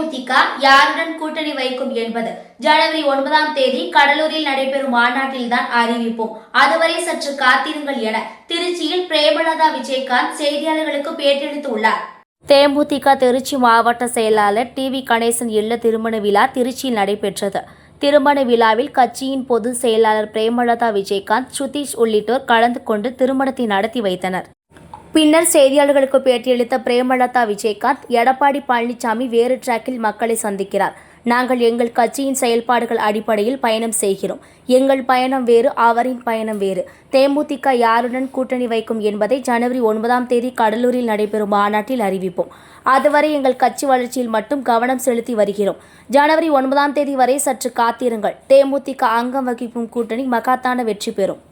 தேமுதிக யாருடன் கூட்டணி வைக்கும் என்பது ஜனவரி 9ஆம் தேதி கடலூரில் நடைபெறும் மாநாட்டில்தான் அறிவிப்போம். அதுவரை சற்று காத்திருங்கள் என திருச்சியில் பிரேமலதா விஜயகாந்த் செய்தியாளர்களுக்கு பேட்டியளித்துள்ளார். தேமுதிக திருச்சி மாவட்ட செயலாளர் டி.வி. கணேசன் இல்ல திருமண விழா திருச்சியில் நடைபெற்றது. திருமண விழாவில் கட்சியின் பொதுச் செயலாளர் பிரேமலதா விஜயகாந்த், சுதீஷ் உள்ளிட்டோர் கலந்து கொண்டு திருமணத்தை நடத்தி வைத்தனர். பின்னர் செய்தியாளர்களுக்கு பேட்டியளித்த பிரேமலதா விஜயகாந்த், எடப்பாடி பழனிசாமி வேறு டிராக்கில் மக்களை சந்திக்கிறார். நாங்கள் எங்கள் கட்சியின் செயல்பாடுகள் அடிப்படையில் பயணம் செய்கிறோம். எங்கள் பயணம் வேறு, அவரின் பயணம் வேறு. தேமுதிக யாருடன் கூட்டணி வைக்கும் என்பதை ஜனவரி 9ஆம் தேதி கடலூரில் நடைபெறும் மாநாட்டில் அறிவிப்போம். அதுவரை எங்கள் கட்சி வளர்ச்சியில் மட்டும் கவனம் செலுத்தி வருகிறோம். ஜனவரி 9ஆம் தேதி வரை சற்று காத்திருங்கள். தேமுதிக அங்கம் வகிக்கும் கூட்டணி மகத்தான வெற்றி பெறும்.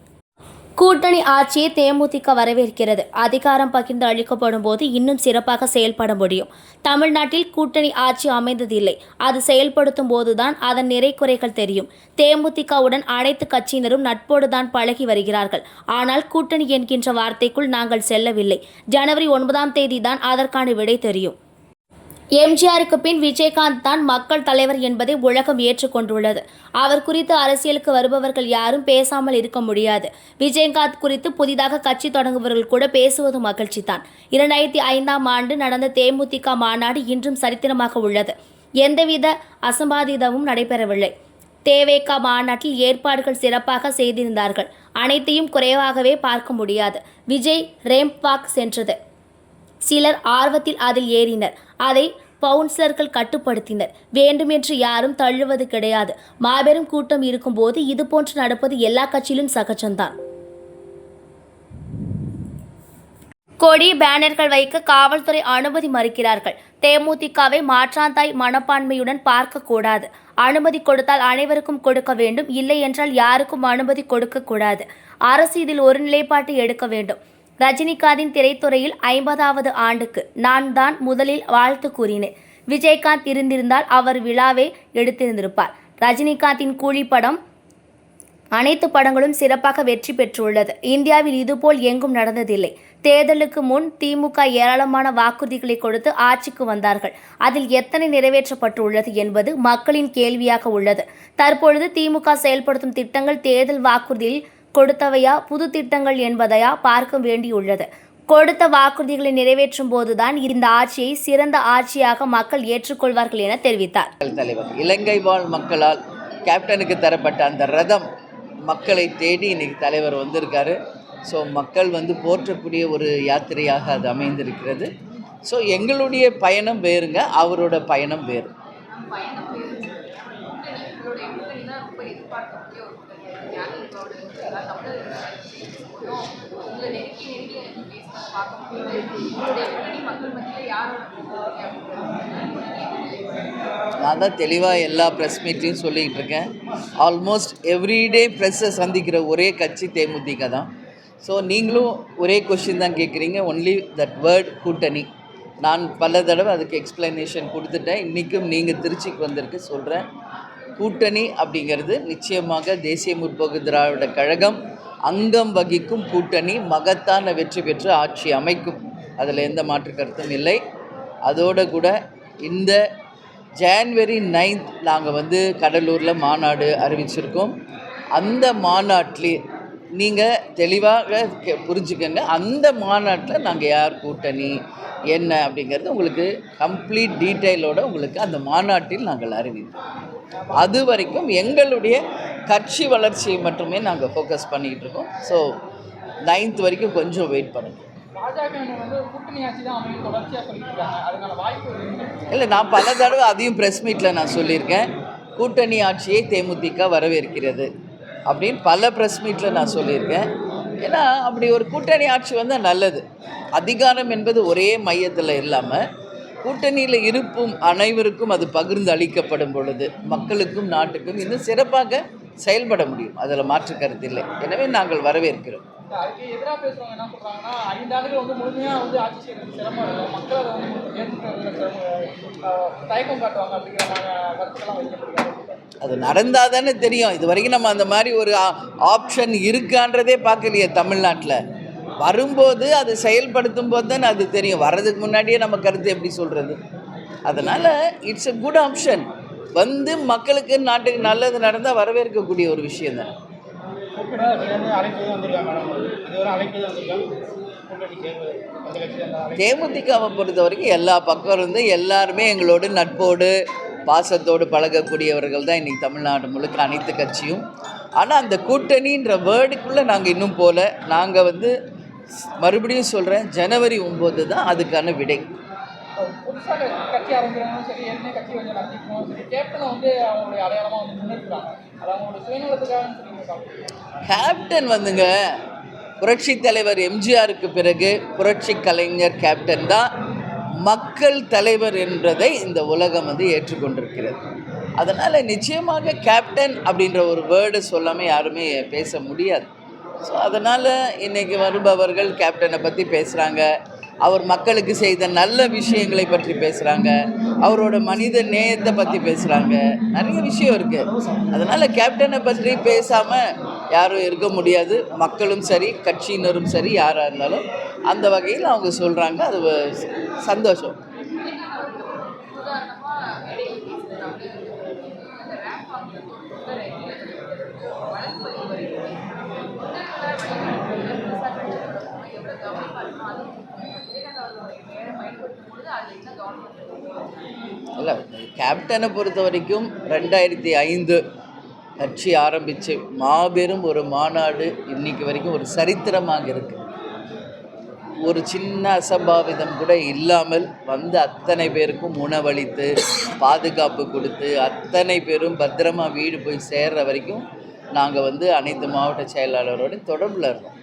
கூட்டணி ஆட்சியை தேமுதிக வரவேற்கிறது. அதிகாரம் பகிர்ந்து அளிக்கப்படும் போது இன்னும் சிறப்பாக செயல்பட முடியும். தமிழ்நாட்டில் கூட்டணி ஆட்சி அமைந்ததில்லை. அது செயல்படுத்தும் போதுதான் அதன் நிறை குறைகள் தெரியும். தேமுதிகவுடன் அனைத்து கட்சியினரும் நட்போடுதான் பழகி வருகிறார்கள். ஆனால் கூட்டணி என்கின்ற வார்த்தைக்குள் நாங்கள் செல்லவில்லை. ஜனவரி 9ஆம் தேதி தான் அதற்கான விடை தெரியும். எம்ஜிஆருக்கு பின் விஜயகாந்த் தான் மக்கள் தலைவர் என்பதை உலகம் ஏற்றுக்கொண்டுள்ளது. அவர் குறித்து அரசியலுக்கு வருபவர்கள் யாரும் பேசாமல் இருக்க முடியாது. விஜயகாந்த் குறித்து புதிதாக கட்சி தொடங்குபவர்கள் கூட பேசுவது மகிழ்ச்சிதான். 2005ஆம் ஆண்டு நடந்த தேமுதிக மாநாடு இன்றும் சரித்திரமாக உள்ளது. எந்தவித அசம்பாவிதமும் நடைபெறவில்லை. தேவேகா மாநாட்டில் ஏற்பாடுகள் சிறப்பாக செய்திருந்தார்கள். அனைத்தையும் குறைவாகவே பார்க்க முடியாது. விஜய் ரேம்ப் வாக் சென்றது. சிலர் ஆர்வத்தில் அதில் ஏறினர். அதை பவுன்சர்கள் கட்டுப்படுத்தினர். வேண்டுமென்று யாரும் தள்ளுவது கிடையாது. மாபெரும் கூட்டம் இருக்கும்போது இதுபோன்று நடப்பது எல்லா கட்சியிலும் சகஜம்தான். கொடி பேனர்கள் வைக்க காவல்துறை அனுமதி மறுக்கிறார்கள். தேமுதிகவை மாற்றாந்தாய் மனப்பான்மையுடன் பார்க்கக்கூடாது. அனுமதி கொடுத்தால் அனைவருக்கும் கொடுக்க வேண்டும். இல்லை என்றால் யாருக்கும் அனுமதி கொடுக்கக்கூடாது. அரசு இதில் ஒரு நிலைப்பாட்டை எடுக்க வேண்டும். ரஜினிகாந்தின் திரைத்துறையில் 50வது ஆண்டுக்கு நான் தான் முதலில் வாழ்த்து கூறினேன். விஜயகாந்த் இருந்திருந்தால் அவர் விழாவே எடுத்திருந்திருப்பார். ரஜினிகாந்தின் கூலி படம், அனைத்து படங்களும் சிறப்பாக வெற்றி பெற்றுள்ளது. இந்தியாவில் இதுபோல் எங்கும் நடந்ததில்லை. தேர்தலுக்கு முன் திமுக ஏராளமான வாக்குறுதிகளை கொடுத்து ஆட்சிக்கு வந்தார்கள். அதில் எத்தனை நிறைவேற்றப்பட்டுள்ளது என்பது மக்களின் கேள்வியாக உள்ளது. தற்பொழுது திமுக செயல்படுத்தும் திட்டங்கள் தேர்தல் வாக்குறுதியில் கொடுத்தவையா, புது திட்டங்கள் என்பதையா பார்க்க வேண்டியுள்ளது. கொடுத்த வாக்குறுதிகளை நிறைவேற்றும் போதுதான் இந்த ஆட்சியை சிறந்த ஆட்சியாக மக்கள் ஏற்றுக்கொள்வார்கள் என தெரிவித்தார். தலைவர் இலங்கை வாழ் மக்களால் கேப்டனுக்கு தரப்பட்ட அந்த ரதம் மக்களை தேடி இன்னைக்கு தலைவர் வந்திருக்காரு. ஸோ மக்கள் போற்றக்கூடிய ஒரு யாத்திரையாக அது அமைந்திருக்கிறது. ஸோ எங்களுடைய பயணம் வேறுங்க, அவரோட பயணம் வேறு. நான் தான் தெளிவாக எல்லா ப்ரெஸ் மீட்லையும் சொல்லிக்கிட்டு இருக்கேன். ஆல்மோஸ்ட் எவ்ரிடே ப்ரெஸ்ஸை சந்திக்கிற ஒரே கட்சி தேமுதிக தான். ஸோ நீங்களும் ஒரே கொஷின் தான் கேட்குறீங்க, ஒன்லி தட் வேர்ட் கூட்டணி. நான் பல தடவை அதுக்கு எக்ஸ்ப்ளனேஷன் கொடுத்துட்டேன். இன்றைக்கும் நீங்கள் திருச்சிக்கு வந்திருக்கு சொல்கிறேன். கூட்டணி அப்படிங்கிறது நிச்சயமாக தேசிய முற்போக்கு திராவிட கழகம் அங்கம் வகிக்கும் கூட்டணி மகத்தான வெற்றி பெற்று ஆட்சி அமைக்கும். அதில் எந்த மாற்று கருத்தும் இல்லை. அதோடு கூட இந்த ஜான்வரி 9 நாங்கள் கடலூரில் மாநாடு அறிவிச்சிருக்கோம். அந்த மாநாட்டிலே நீங்கள் தெளிவாக புரிஞ்சுக்கங்க. அந்த மாநாட்டில் நாங்கள் யார் கூட்டணி என்ன அப்படிங்கிறது உங்களுக்கு கம்ப்ளீட் டீட்டெயிலோடு உங்களுக்கு அந்த மாநாட்டில் நாங்கள் அறிவிப்போம். அது வரைக்கும் எங்களுடைய கட்சி வளர்ச்சியை மட்டுமே நாங்கள் ஃபோக்கஸ் பண்ணிக்கிட்டு இருக்கோம். ஸோ 9th வரைக்கும் கொஞ்சம் வெயிட் பண்ணுங்கள். இல்லை, நான் பல தடவை அதையும் ப்ரெஸ் மீட்டில் நான் சொல்லியிருக்கேன். கூட்டணி ஆட்சியை தேமுதிக வரவேற்கிறது அப்படின்னு பல ப்ரெஸ் மீட்டில் நான் சொல்லியிருக்கேன். ஏன்னா அப்படி ஒரு கூட்டணி ஆட்சி வந்தால் நல்லது. அதிகாரம் என்பது ஒரே மையத்தில் இல்லாமல் கூட்டணியில் இருப்பும் அனைவருக்கும் அது பகிர்ந்து அளிக்கப்படும் பொழுது மக்களுக்கும் நாட்டுக்கும் இன்னும் சிறப்பாக செயல்பட முடியும். அதில் மாற்று கருத்து இல்லை. எனவே நாங்கள் வரவேற்கிறோம். அது நடந்தால் தானே தெரியும். இது வரைக்கும் நம்ம அந்த மாதிரி ஒரு ஆப்ஷன் இருக்கான்றதே பார்க்கலையே தமிழ்நாட்டில். வரும்போது அது செயல்படுத்தும் போது தானே அது தெரியும். வர்றதுக்கு முன்னாடியே நம்ம கருத்து எப்படி சொல்கிறது? அதனால் இட்ஸ் a குட் ஆப்ஷன். வந்து மக்களுக்கு நாட்டுக்கு நல்லது நடந்தால் வரவேற்கக்கூடிய ஒரு விஷயம் தான். தேமுதிகவை பொறுத்த வரைக்கும் எல்லா பக்கம் இருந்து எல்லாருமே எங்களோடு நட்போடு பாசத்தோடு பழகக்கூடியவர்கள் தான் இன்றைக்கி தமிழ்நாடு முழுக்க அனைத்து கட்சியும். ஆனால் அந்த கூட்டணின்ற வேர்டுக்குள்ளே நாங்கள் இன்னும் போகல. நாங்கள் வந்து மறுபடியும் சொல்கிறேன், ஜனவரி 9 தான் அதுக்கான விடை. புதுசாக கட்சி ஆரம்பிக்கிறாங்களும் சரி, ஏற்கனவே கட்சி வந்து நடத்திக்கணும் சரி, கேப்டனை வந்து அவங்களுடைய அடையாளமாக வந்து முன்னெடுக்கிறாங்க. அது அவங்களோட சுயநலத்துக்காக சொல்லி கேப்டன் வந்துங்க, புரட்சி தலைவர் எம்ஜிஆருக்கு பிறகு புரட்சி கலைஞர் கேப்டன் தான் மக்கள் தலைவர் என்பதை இந்த உலகம் வந்து ஏற்றுக்கொண்டிருக்கிறது. அதனால் நிச்சயமாக கேப்டன் அப்படின்ற ஒரு வேர்டு சொல்லாமல் யாருமே பேச முடியாது. ஸோ அதனால் இன்றைக்கி வருபவர்கள் கேப்டனை பற்றி பேசுகிறாங்க, அவர் மக்களுக்கு செய்த நல்ல விஷயங்களை பற்றி பேசுகிறாங்க, அவரோட மனித நேயத்தை பற்றி பேசுகிறாங்க, நிறைய விஷயம் இருக்குது. அதனால் கேப்டனை பற்றி பேசாமல் யாரும் இருக்க முடியாது. மக்களும் சரி, கட்சியினரும் சரி, யாராக இருந்தாலும் அந்த வகையில் அவங்க சொல்கிறாங்க. அது சந்தோஷம். இல்லை, கேப்டனை பொறுத்த வரைக்கும் 2005 கட்சி ஆரம்பித்து மாபெரும் ஒரு மாநாடு இன்னைக்கு வரைக்கும் ஒரு சரித்திரமாக இருக்குது. ஒரு சின்ன அசம்பாவிதம் கூட இல்லாமல் வந்து அத்தனை பேருக்கும் உணவளித்து பாதுகாப்பு கொடுத்து அத்தனை பேரும் பத்திரமா வீடு போய் சேர்ற வரைக்கும் நாங்கள் வந்து அனைத்து மாவட்ட செயலாளரோட தொடர்பில் இருந்தோம்.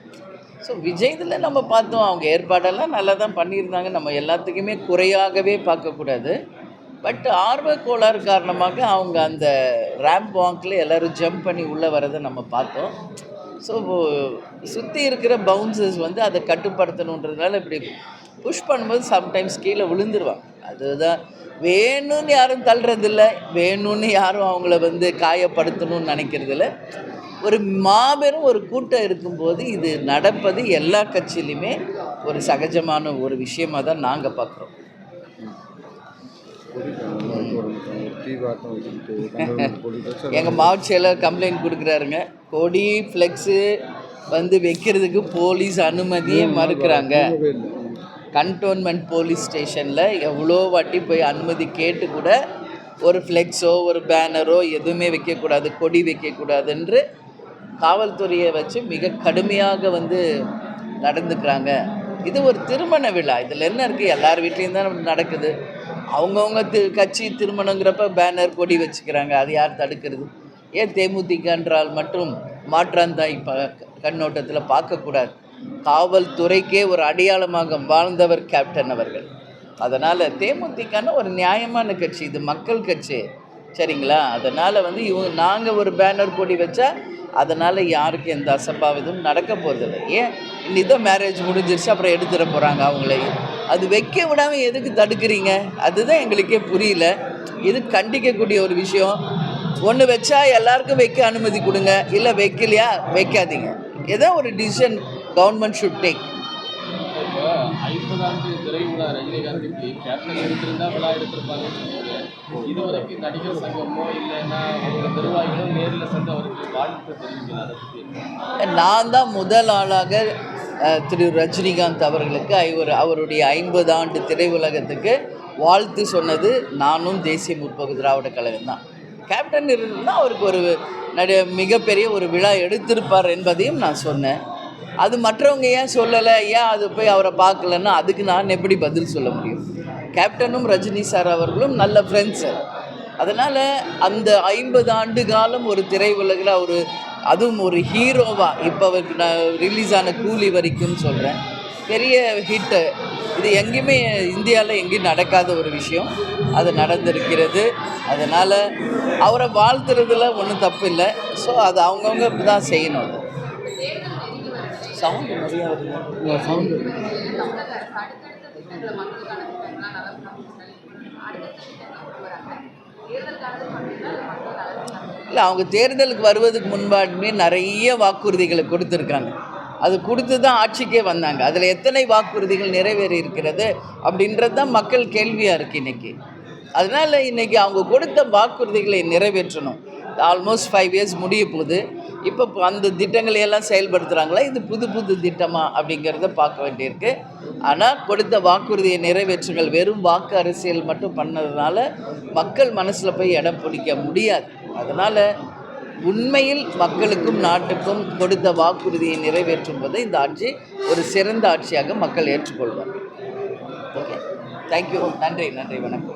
ஸோ விஜய் இதில் நம்ம பார்த்தோம், அவங்க ஏற்பாடெல்லாம் நல்லா தான் பண்ணியிருந்தாங்க. நம்ம எல்லாத்துக்குமே குறையாகவே பார்க்கக்கூடாது. பட் ஆர்வ கோளாறு காரணமாக அவங்க அந்த ரேம்ப் வாக்கில் எல்லோரும் ஜம்ப் பண்ணி உள்ளே வரதை நம்ம பார்த்தோம். ஸோ சுற்றி இருக்கிற பவுன்சர்ஸ் வந்து அதை கட்டுப்படுத்தணுன்றதுனால இப்படி புஷ் பண்ணும்போது சம்டைம்ஸ் கீழே விழுந்துருவாங்க. அதுதான் வேணும்னு யாரும் தள்ளுறதில்ல, வேணும்னு யாரும் அவங்கள வந்து காயப்படுத்தணும்னு நினைக்கிறதில்ல. ஒரு மாபெரும் ஒரு கூட்டம் இருக்கும்போது இது நடப்பது எல்லா கட்சியிலையுமே ஒரு சகஜமான ஒரு விஷயமாக தான் நாங்கள் பார்க்குறோம். எங்கள் மாவட்ட செயலர் கம்ப்ளைண்ட் கொடுக்குறாருங்க, கொடி ஃப்ளெக்ஸு வந்து வைக்கிறதுக்கு போலீஸ் அனுமதியே மறுக்கிறாங்க. கண்டோன்மெண்ட் போலீஸ் ஸ்டேஷனில் எவ்வளோ வாட்டி போய் அனுமதி கேட்டு கூட ஒரு ஃப்ளெக்ஸோ ஒரு பேனரோ எதுவுமே வைக்கக்கூடாது, கொடி வைக்கக்கூடாதுன்று காவல்துறையை வச்சு மிக கடுமையாக வந்து நடந்துக்கிறாங்க. இது ஒரு திருமண விழா, இதில் என்ன இருக்குது, எல்லார் வீட்லேயும் தான் நடக்குது. அவங்கவுங்க கட்சி திருமணங்கிறப்ப பேனர் கொடி வச்சுக்கிறாங்க, அது யார் தடுக்கிறது? ஏன் தேமுதிக என்றால் மட்டும் மாற்றாந்தாய் கண்ணோட்டத்தில் பார்க்கக்கூடாது? காவல்துறைக்கே ஒரு அடையாளமாக வாழ்ந்தவர் கேப்டன் அவர்கள். அதனால் தேமுதிகன்னா ஒரு நியாயமான கட்சி, இது மக்கள் கட்சி, சரிங்களா? அதனால் வந்து நாங்கள் ஒரு பேனர் கொடி வச்சா அதனால் யாருக்கு எந்த அசம்பாவிதமும் நடக்க போகிறதில்ல. ஏன் இன்னிதான் மேரேஜ் முடிஞ்சிருச்சு, அப்புறம் எடுத்துட போகிறாங்க அவங்களே. அது வைக்க விடாமல் எதுக்கு தடுக்கிறீங்க? அதுதான் எங்களுக்கே புரியல. இது கண்டிக்கக்கூடிய ஒரு விஷயம். ஒன்று வச்சா எல்லாருக்கும் வைக்க அனுமதி கொடுங்க, இல்லை வைக்கலையா வைக்காதீங்க. ஏதோ ஒரு டிசிஷன் கவர்மெண்ட் ஷுட் டேக். 50ஆண்டு திரைவிழா ரஜினிகாந்துக்கு கேப்டன் எடுத்திருந்தா விழா எடுத்திருப்பாங்கன்னு சொன்னீங்க. இதுவரைக்கும் நடிகர் சங்கமோ இல்லைன்னா அவங்க நிர்வாகிகளோ நேரில் சென்று அவருக்கு வாழ்த்து தெரிவிக்கல. அதை பற்றி நான் தான் முதல் ஆளாக திரு ரஜினிகாந்த் அவர்களுக்கு அவருடைய 50 ஆண்டு திரையுலகத்துக்கு வாழ்த்து சொன்னது நானும் தேசிய முற்போக்கு திராவிட கழகம் தான். கேப்டன் இருந்தால் அவருக்கு ஒரு மிகப்பெரிய ஒரு விழா எடுத்திருப்பார் என்பதையும் நான் சொன்னேன். அது மற்றவங்க ஏன் சொல்லலை, ஏன் அது போய் அவரை பார்க்கலன்னா அதுக்கு நான் எப்படி பதில் சொல்ல முடியும்? கேப்டனும் ரஜினி சார் அவர்களும் நல்ல ஃப்ரெண்ட்ஸு. அதனால் அந்த 50 ஆண்டு காலம் ஒரு திரையுலகில் அதுவும் ஒரு ஹீரோவாக இப்போ அவருக்கு நான் ரிலீஸ் ஆன கூலி வரைக்கும் சொல்கிறேன், பெரிய ஹிட்டு. இது எங்கேயுமே இந்தியாவில் எங்கேயும் நடக்காத ஒரு விஷயம், அது நடந்திருக்கிறது. அதனால் அவரை வாழ்த்துறதுல ஒன்றும் தப்பு இல்லை. ஸோ அது அவங்கவுங்க இப்படி தான் செய்யணும். அது சவுண்டு நிறையா வருது. சவுண்டு இல்லை, அவங்க தேர்தலுக்கு வருவதுக்கு முன்பாடுமே நிறைய வாக்குறுதிகளை கொடுத்துருக்காங்க. அது கொடுத்து தான் ஆட்சிக்கே வந்தாங்க. அதில் எத்தனை வாக்குறுதிகள் நிறைவேறி இருக்கிறது அப்படின்றது தான் மக்கள் கேள்வியாக இருக்குது இன்றைக்கி. அதனால் இன்றைக்கி அவங்க கொடுத்த வாக்குறுதிகளை நிறைவேற்றணும். ஆல்மோஸ்ட் 5 இயர்ஸ் முடிய போகுது. இப்போ அந்த திட்டங்களை எல்லாம் செயல்படுத்துகிறாங்களா, இது புது புது திட்டமா அப்படிங்கிறத பார்க்க வேண்டியிருக்கு. ஆனால் கொடுத்த வாக்குறுதியை நிறைவேற்றுங்கள். வெறும் வாக்கு அரசியல் மட்டும் பண்ணதுனால மக்கள் மனசில் போய் இடம் பிடிக்க முடியாது. அதனால் உண்மையில் மக்களுக்கும் நாட்டுக்கும் கொடுத்த வாக்குறுதியை நிறைவேற்றும் போது இந்த ஆட்சி ஒரு சிறந்த ஆட்சியாக மக்கள் ஏற்றுக்கொள்வார். Okay, thank you. நன்றி, வணக்கம்.